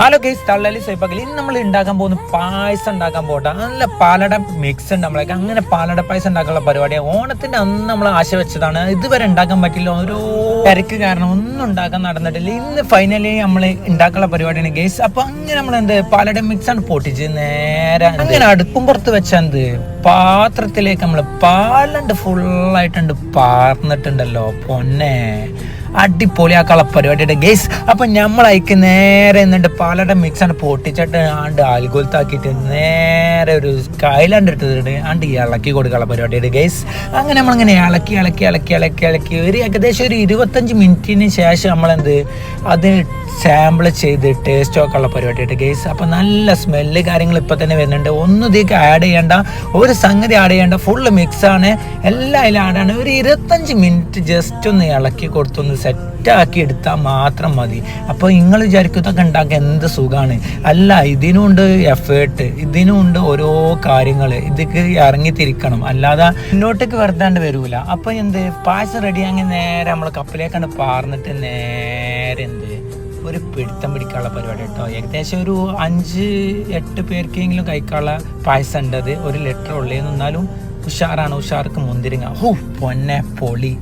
Hello guys, തള്ളലി സ്വൈപ്പാക്കൽ. ഇന്ന് നമ്മൾ ഉണ്ടാക്കാൻ പോകുന്ന പായസം ഉണ്ടാക്കാൻ പോട്ടെ. നല്ല പാലട മിക്സ് ഉണ്ട് നമ്മളേക്ക്. അങ്ങനെ പാലട പായസം ഉണ്ടാക്കാനുള്ള പരിപാടിയാണ്. ഓണത്തിന്റെ അന്ന് നമ്മൾ ആശ വെച്ചതാണ്. ഇതുവരെ ഉണ്ടാക്കാൻ പറ്റില്ല, ഓരോ തിരക്ക് കാരണം ഒന്നും ഉണ്ടാക്കാൻ നടന്നിട്ടില്ല. ഇന്ന് ഫൈനലി നമ്മൾ ഉണ്ടാക്കാനുള്ള പരിപാടിയാണ് ഗൈസ്. അപ്പൊ അങ്ങനെ നമ്മൾ പാലട മിക്സ് ആണ് പൊട്ടിച്ച് നേരെ അങ്ങനെ അടുപ്പും പുറത്ത് വെച്ചത് പാത്രത്തിലേക്ക് നമ്മൾ പാലുണ്ട് ഫുള്ളായിട്ടുണ്ട് പാർന്നിട്ടുണ്ടല്ലോ. പൊന്നെ അടിപൊളിയാക്കാനുള്ള പരിപാടിയുടെ ഗൈസ്. അപ്പൊ നമ്മളയക്ക് നേരെ എന്നിട്ട് പാലട മിക്സ് ആണ് പൊട്ടിച്ചിട്ട് ആണ്ട് ആൽഗോലത്താക്കിയിട്ട് നേരെ ഒരു കൈലാണ്ട് ഇട്ടിട്ട് ആണ്ട് ഇളക്കി കൊടുക്കാനുള്ള പരിപാടിയുടെ ഗൈസ്. അങ്ങനെ നമ്മളിങ്ങനെ ഇളക്കി ഇളക്കി ഇളക്കി ഇളക്കി ഇളക്കി ഒരു ഏകദേശം ഒരു 25 മിനിറ്റിന് ശേഷം നമ്മളെന്ത് അത് സാമ്പിൾ ചെയ്ത് ടേസ്റ്റ് നോക്കാനുള്ള പരിപാടിയായിട്ട് ഗൈസ്. അപ്പം നല്ല സ്മെല്ല് കാര്യങ്ങൾ ഇപ്പം തന്നെ വരുന്നുണ്ട്. ഒന്നും ഇതിലേക്ക് ആഡ് ചെയ്യേണ്ട, ഒരു സംഗതി ആഡ് ചെയ്യേണ്ട, ഫുള്ള് മിക്സാണ്. എല്ലാം അതിൽ ആഡാണ്. ഒരു 25 മിനിറ്റ് ജസ്റ്റ് ഒന്ന് ഇളക്കി കൊടുത്തൊന്ന് സെറ്റാക്കി എടുത്താൽ മാത്രം മതി. അപ്പോൾ നിങ്ങൾ വിചാരിക്കും ഇതൊക്കെ ഉണ്ടാക്കാൻ എന്ത് സുഖമാണ്. അല്ല, ഇതിനുണ്ട് എഫേർട്ട്, ഇതിനുണ്ട് ഓരോ കാര്യങ്ങൾ. ഇതൊക്കെ ഇറങ്ങിത്തിരിക്കണം, അല്ലാതെ മുന്നോട്ടേക്ക് വെറുതാണ്ട് വരൂല. അപ്പോൾ എന്ത് പായസം റെഡിയാങ്ങി നേരെ നമ്മൾ കപ്പിലേക്കാണ് പാർന്നിട്ട് നേരെ ഒരു പിടുത്തം പിടിക്കാനുള്ള പരിപാടി കേട്ടോ. ഏകദേശം ഒരു 5-8 പേർക്കെങ്കിലും കഴിക്കാനുള്ള പായസം ഉണ്ടത്. 1 ലിറ്റർ ഉള്ളതെന്ന്. എന്നാലും ഉഷാറാണ്. ഉഷാർക്ക് മുന്തിരിങ്ങ പൊന്നെ പൊളി.